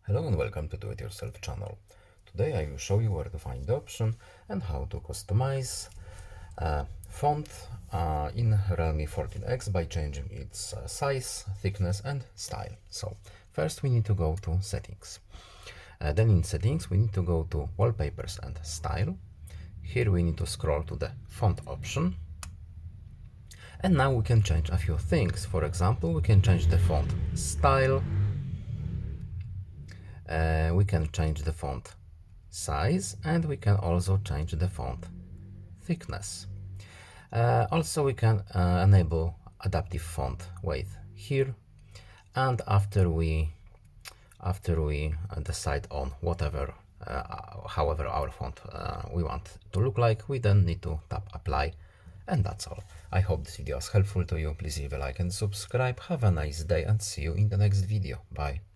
Hello and welcome to Do It Yourself channel. Today I will show you where to find the option and how to customize font in Realme 14x by changing its size, thickness and style. So first we need to go to settings. Then in settings we need to go to wallpapers and style. Here we need to scroll to the font option. And now we can change a few things. For example, we can change the font style. We can change the font size and we can also change the font thickness. Also we can enable adaptive font weight here, and after we decide on however our font we want to look like, we then need to tap apply, and that's all. I hope this video was helpful to you. Please leave a like and subscribe. Have a nice day and see you in the next video. Bye.